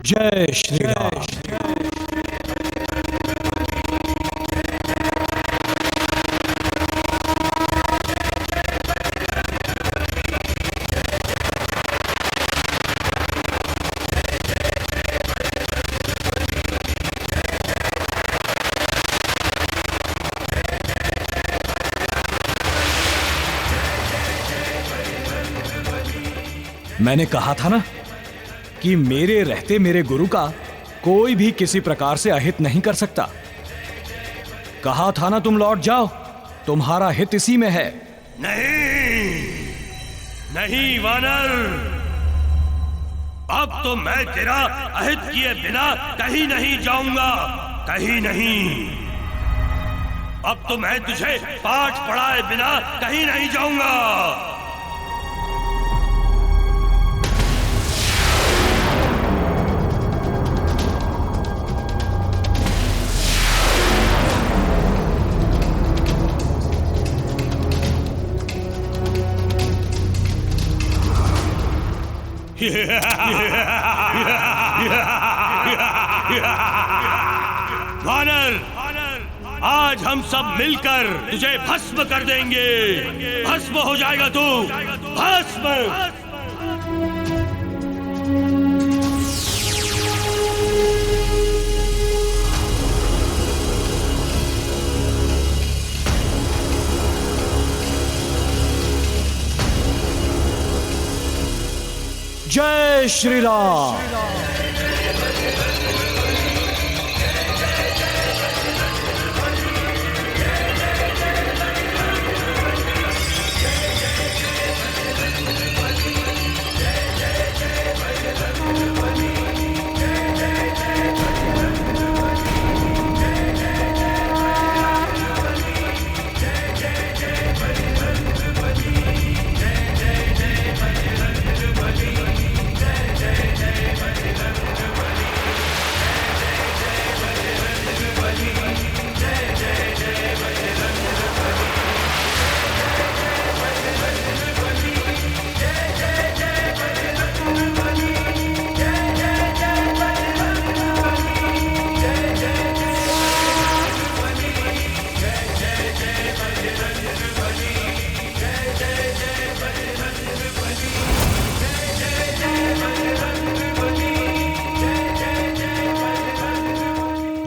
जय श्री राम। मैंने कहा था ना कि मेरे रहते मेरे गुरु का कोई भी किसी प्रकार से अहित नहीं कर सकता। कहा था ना तुम लौट जाओ, तुम्हारा हित इसी में है। नहीं नहीं वानर, अब तो मैं तेरा अहित किए बिना कहीं नहीं जाऊंगा, कहीं नहीं। अब तो मैं तुझे पाठ पढ़ाए बिना कहीं नहीं जाऊंगा। वानर, आज हम सब मिलकर तुझे भस्म कर देंगे। भस्म हो जाएगा तू, भस्म। जय श्री राम।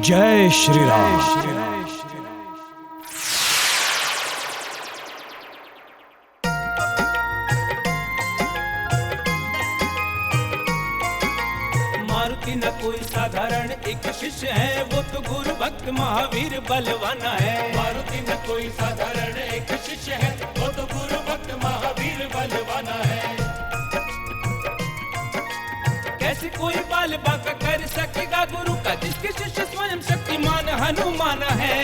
जय श्री राम। मारुति न कोई साधारण एक शिष्य है, वो तो गुरु भक्त महावीर बलवाना है। मारुति न कोई साधारण एक शिष्य है, वो तो गुरु भक्त महावीर बलवाना है। कैसे कोई बाल बांका कर सकेगा गुरु का, जिसके शिष्य स्वयं शक्तिमान हनुमान है।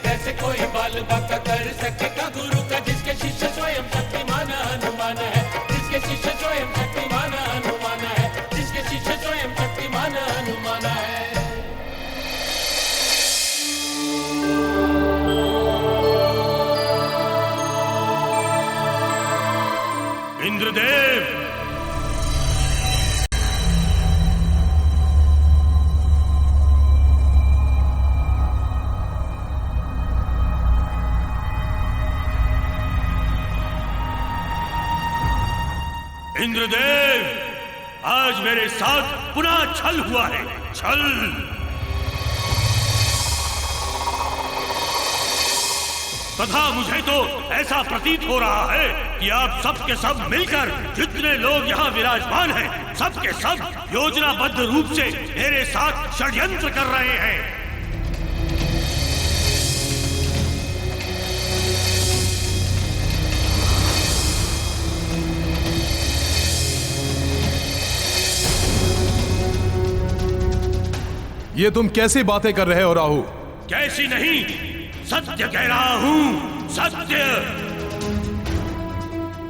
कैसे कोई बाल बांका कर सकेगा गुरु का, जिसके शिष्य स्वयं शक्तिमान हनुमान है। जिसके शिष्य स्वयं शक्तिमान हनुमान है। जिसके शिष्य स्वयं शक्तिमान हनुमान है। इंद्रदेव, इंद्रदेव, आज मेरे साथ पुनः छल हुआ है। छल। तथा मुझे तो ऐसा प्रतीत हो रहा है कि आप सब के सब मिलकर, जितने लोग यहाँ विराजमान हैं, सब के सब योजनाबद्ध रूप से मेरे साथ षड्यंत्र कर रहे हैं। ये तुम कैसी बातें कर रहे हो राहु? कैसी नहीं, सत्य कह रहा हूं, सत्य।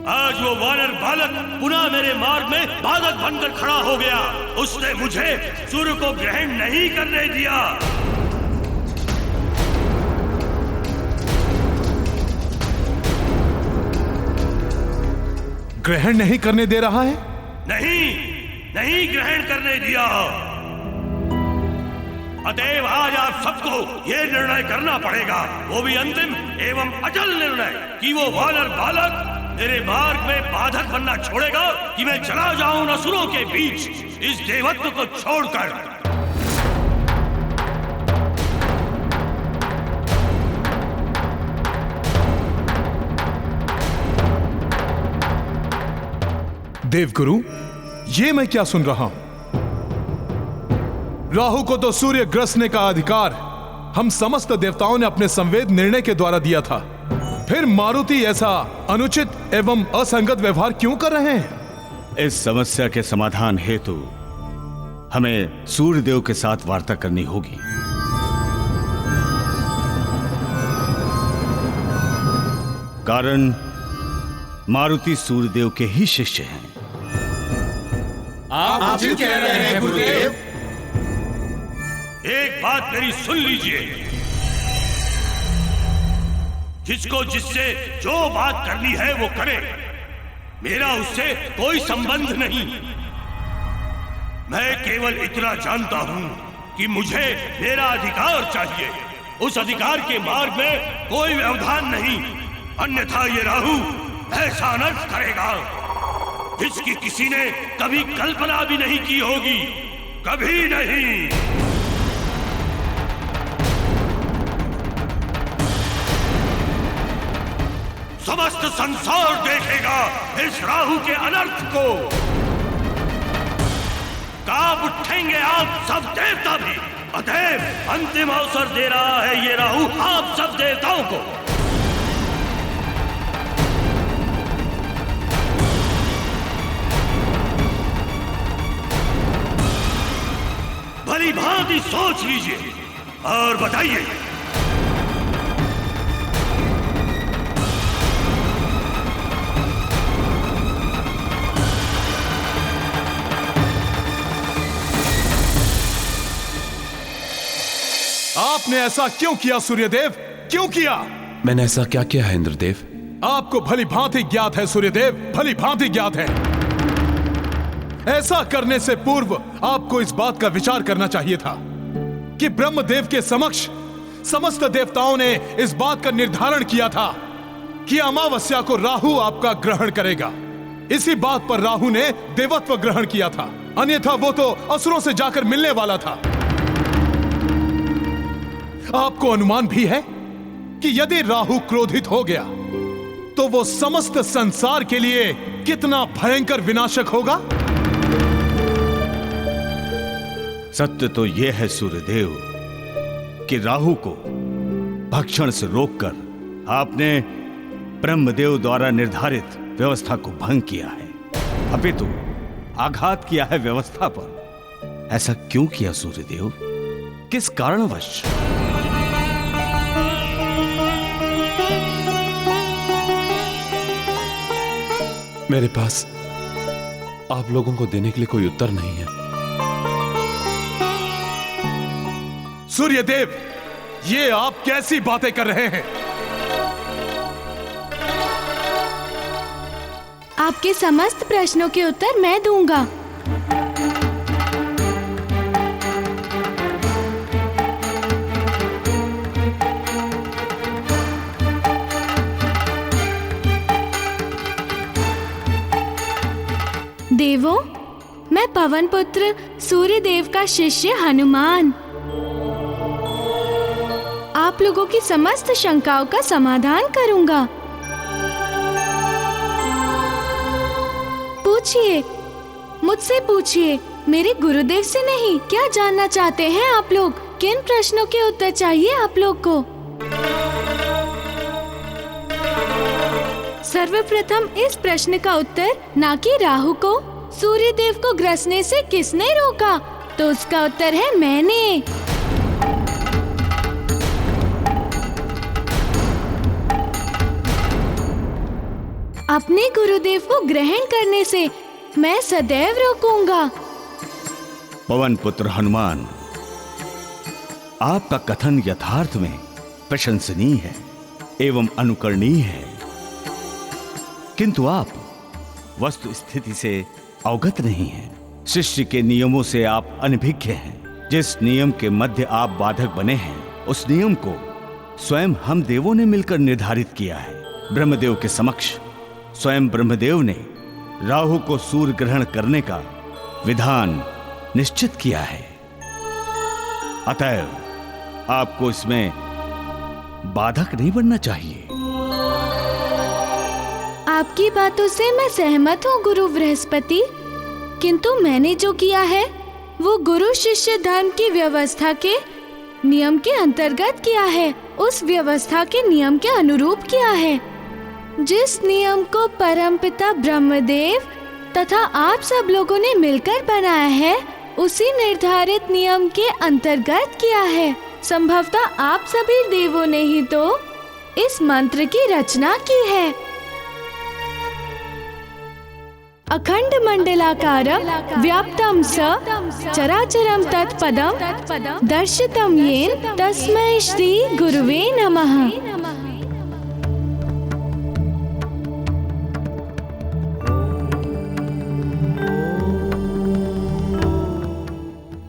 आज वो वानर बालक पुनः मेरे मार्ग में बाधक बनकर खड़ा हो गया। उसने मुझे सूर्य को ग्रहण नहीं करने दिया। ग्रहण नहीं करने दे रहा है? नहीं, नहीं ग्रहण करने दिया। अतएव आज आप सबको ये निर्णय करना पड़ेगा, वो भी अंतिम एवं अचल निर्णय, कि वो वानर बालक मेरे मार्ग में बाधक बनना छोड़ेगा कि मैं चला जाऊं असुरों के बीच इस देवत्व को छोड़कर। देवगुरु, ये मैं क्या सुन रहा हूं? राहु को तो सूर्य ग्रसने का अधिकार हम समस्त देवताओं ने अपने संवेद निर्णय के द्वारा दिया था, फिर मारुति ऐसा अनुचित एवं असंगत व्यवहार क्यों कर रहे हैं? इस समस्या के समाधान हेतु हमें सूर्यदेव के साथ वार्ता करनी होगी। कारण मारुति सूर्यदेव के ही शिष्य हैं। आप जी कह रहे हैं गुरुदेव। एक बात मेरी सुन लीजिए, जिसको जिससे जो बात करनी है वो करे, मेरा उससे कोई संबंध नहीं। मैं केवल इतना जानता हूं कि मुझे मेरा अधिकार चाहिए। उस अधिकार के मार्ग में कोई व्यवधान नहीं, अन्यथा ये राहु ऐसा अनर्थ करेगा जिसकी किसी ने कभी कल्पना भी नहीं की होगी, कभी नहीं। समस्त संसार देखेगा इस राहु के अनर्थ को। कांप उठेंगे आप सब देवता भी। अतएव अंतिम अवसर दे रहा है ये राहु आप सब देवताओं को। भली भांति सोच लीजिए और बताइए। आपने ऐसा क्यों किया सूर्यदेव? क्यों किया? मैंने ऐसा क्या किया है इंद्रदेव? आपको भली भांति ज्ञात है सूर्यदेव, भली भांति ज्ञात है। ऐसा करने से पूर्व आपको इस बात का विचार करना चाहिए था कि ब्रह्मदेव के समक्ष समस्त देवताओं ने इस बात का निर्धारण किया था कि अमावस्या को राहु आपका ग्रहण करेगा। इसी बात पर राहु ने देवत्व ग्रहण किया था, अन्यथा वो तो असुरों से जाकर मिलने वाला था। आपको अनुमान भी है कि यदि राहु क्रोधित हो गया तो वो समस्त संसार के लिए कितना भयंकर विनाशक होगा। सत्य तो यह है सूर्यदेव कि राहु को भक्षण से रोककर आपने ब्रह्मदेव द्वारा निर्धारित व्यवस्था को भंग किया है, अपितु आघात किया है व्यवस्था पर। ऐसा क्यों किया सूर्यदेव? किस कारणवश? मेरे पास आप लोगों को देने के लिए कोई उत्तर नहीं है। सूर्यदेव, ये आप कैसी बातें कर रहे हैं? आपके समस्त प्रश्नों के उत्तर मैं दूंगा। देवों, मैं पवन पुत्र सूर्य देव का शिष्य हनुमान आप लोगों की समस्त शंकाओं का समाधान करूंगा। पूछिए, मुझसे पूछिए, मेरे गुरुदेव से नहीं। क्या जानना चाहते हैं आप लोग? किन प्रश्नों के उत्तर चाहिए आप लोग को? सर्वप्रथम इस प्रश्न का उत्तर, ना कि राहु को सूर्य देव को ग्रसने से किसने रोका, तो उसका उत्तर है मैंने। अपने गुरुदेव को ग्रहण करने से मैं सदैव रोकूंगा। पवन पुत्र हनुमान, आपका कथन यथार्थ में प्रशंसनीय है एवं अनुकरणीय है, किंतु आप वस्तु स्थिति से अवगत नहीं हैं। शिष्य के नियमों से आप अनभिज्ञ हैं। जिस नियम के मध्य आप बाधक बने हैं, उस नियम को स्वयं हम देवों ने मिलकर निर्धारित किया है। ब्रह्मदेव के समक्ष स्वयं ब्रह्मदेव ने राहु को सूर्य ग्रहण करने का विधान निश्चित किया है। अतएव आपको इसमें बाधक नहीं बनना चाहिए। आपकी बातों से मैं सहमत हूँ गुरु बृहस्पति, किंतु मैंने जो किया है वो गुरु शिष्य धर्म की व्यवस्था के नियम के अंतर्गत किया है, उस व्यवस्था के नियम के अनुरूप किया है। जिस नियम को परमपिता ब्रह्मदेव तथा आप सब लोगों ने मिलकर बनाया है, उसी निर्धारित नियम के अंतर्गत किया है। संभवतः आप सभी देवों ने ही तो इस मंत्र की रचना की है। अखंड मंडलाकारं व्याप्तं स चराचरं तत्पदं दर्शितं येन तस्मै श्री गुरुवे नमः।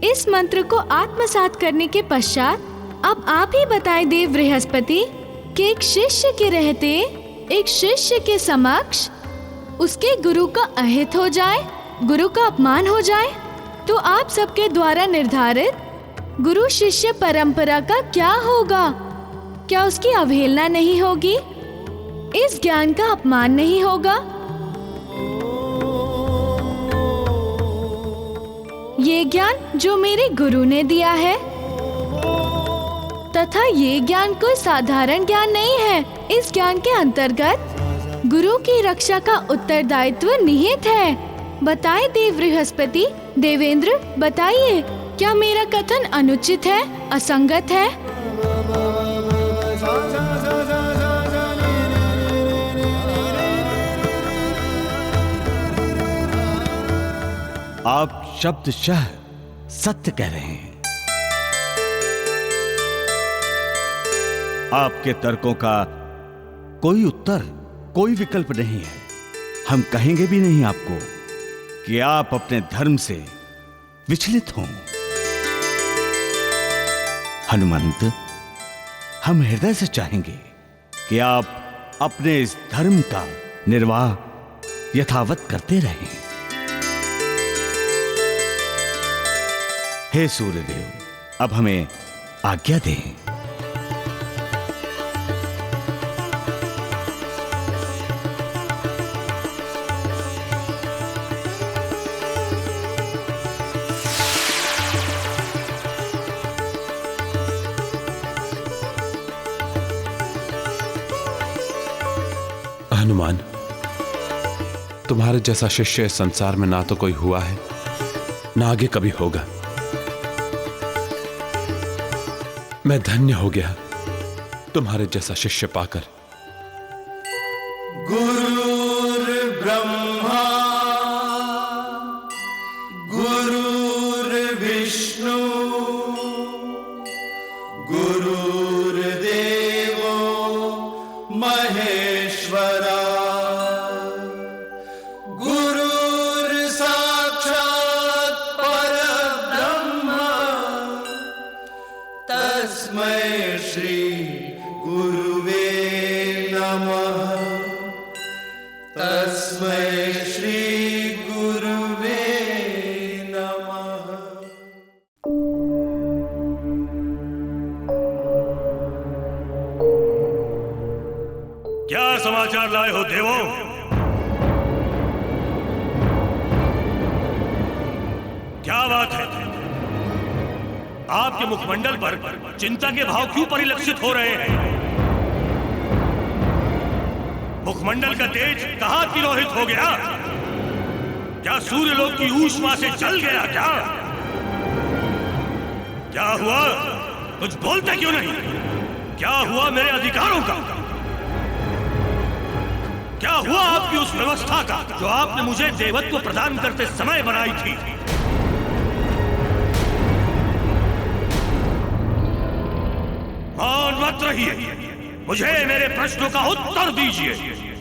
इस मंत्र को आत्मसात करने के पश्चात अब आप ही बताएं देव बृहस्पति कि एक शिष्य के रहते एक शिष्य के समक्ष उसके गुरु का अहित हो जाए, गुरु का अपमान हो जाए, तो आप सबके द्वारा निर्धारित गुरु शिष्य परंपरा का क्या होगा? क्या उसकी अवहेलना नहीं होगी? इस ज्ञान का अपमान नहीं होगा? ये ज्ञान जो मेरे गुरु ने दिया है तथा ये ज्ञान कोई साधारण ज्ञान नहीं है। इस ज्ञान के अंतर्गत गुरु की रक्षा का उत्तरदायित्व निहित है। बताइए देव बृहस्पति, देवेंद्र बताइए, क्या मेरा कथन अनुचित है, असंगत है? आप शब्दशः सत्य कह रहे हैं। आपके तर्कों का कोई उत्तर, कोई विकल्प नहीं है। हम कहेंगे भी नहीं आपको कि आप अपने धर्म से विचलित हों। हनुमंत, हम हृदय से चाहेंगे कि आप अपने इस धर्म का निर्वाह यथावत करते रहें। हे सूर्यदेव, अब हमें आज्ञा दें। हनुमान, तुम्हारे जैसा शिष्य इस संसार में ना तो कोई हुआ है, ना आगे कभी होगा। मैं धन्य हो गया तुम्हारे जैसा शिष्य पाकर। गुरुर्ब्रह्मा गुरुर्विष्णु गुरुर्देवो महेश्वरा गुरुर्साक्षात् परब्रह्म तस्मै श्री गुरुवे नमः। तस्मै श्री गुरुवे नमः। क्या समाचार लाए हो देवों? क्या बात है? आपके मुखमंडल पर चिंता के भाव क्यों परिलक्षित हो रहे हैं? मुखमंडल का तेज कहां तिरोहित हो गया? क्या सूर्यलोक की ऊष्मा से जल गया क्या? क्या हुआ? कुछ बोलते क्यों नहीं? क्या हुआ मेरे अधिकारों का? क्या हुआ आपकी उस व्यवस्था का जो आपने मुझे देवत्व प्रदान करते समय बनाई थी? मौन मत रहिए, मुझे मेरे प्रश्नों का उत्तर दीजिए।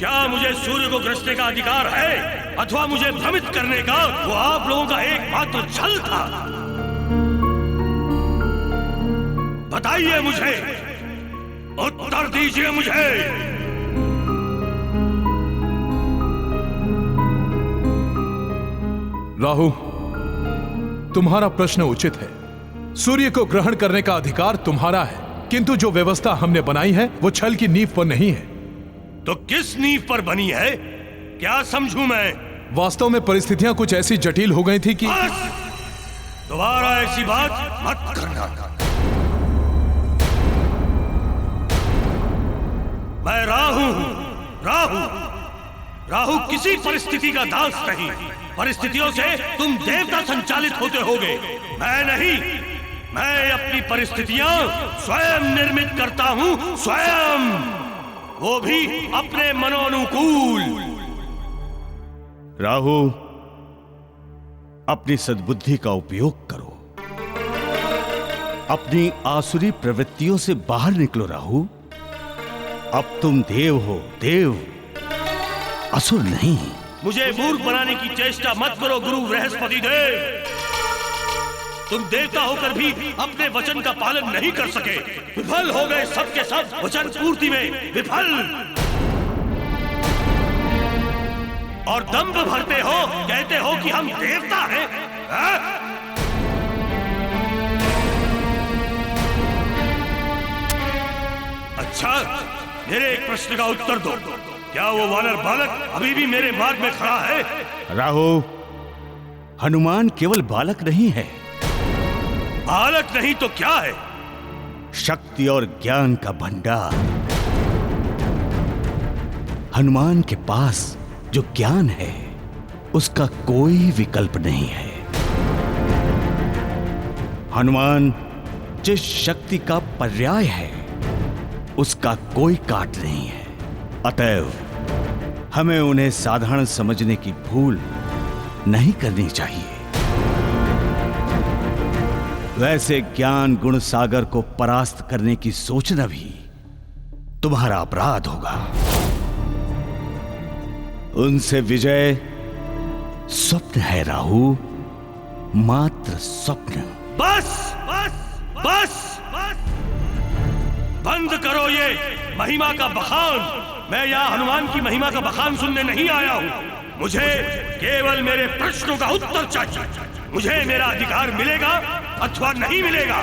क्या मुझे सूर्य को ग्रसने का अधिकार है अथवा मुझे भ्रमित करने का वो आप लोगों का एकमात्र छल था? बताइए मुझे, उत्तर दीजिए मुझे। राहु, तुम्हारा प्रश्न उचित है। सूर्य को ग्रहण करने का अधिकार तुम्हारा है, किंतु जो व्यवस्था हमने बनाई है वो छल की नींव पर नहीं है। तो किस नींव पर बनी है? क्या समझूं मैं? वास्तव में परिस्थितियां कुछ ऐसी जटिल हो गई थी कि दोबारा ऐसी बात मत करना। मैं राहु हूं, राहु किसी परिस्थिति का दास नहीं। परिस्थितियों से तुम देवता संचालित होते होगे, मैं नहीं। मैं अपनी परिस्थितियां स्वयं निर्मित करता हूं, स्वयं, वो भी अपने मनोनुकूल। राहु, अपनी सद्बुद्धि का उपयोग करो। अपनी आसुरी प्रवृत्तियों से बाहर निकलो राहु। अब तुम देव हो, देव, असुर नहीं। मुझे मूर्ख बनाने की चेष्टा मत करो गुरु बृहस्पति देव। तुम देवता होकर भी अपने वचन का पालन नहीं कर सके। विफल हो गए सब के सब वचन पूर्ति में, विफल। और दंभ भरते हो, कहते हो कि हम देवता हैं। अच्छा, मेरे एक प्रश्न का उत्तर दो। क्या वो वानर बालक अभी भी मेरे मार्ग में खड़ा है? राहु, हनुमान केवल बालक नहीं है। बालक नहीं तो क्या है? शक्ति और ज्ञान का भंडार। हनुमान के पास जो ज्ञान है उसका कोई विकल्प नहीं है। हनुमान जिस शक्ति का पर्याय है उसका कोई काट नहीं है। अतएव हमें उन्हें साधारण समझने की भूल नहीं करनी चाहिए। वैसे ज्ञान गुण सागर को परास्त करने की सोचना भी तुम्हारा अपराध होगा। उनसे विजय स्वप्न है राहु, मात्र स्वप्न। बस बस बस बस, बंद करो ये महिमा का बखान। मैं यहाँ हनुमान की महिमा का बखान सुनने नहीं आया हूँ। मुझे केवल मेरे प्रश्नों का उत्तर चाहिए। मुझे मेरा अधिकार मिलेगा अथवा नहीं मिलेगा।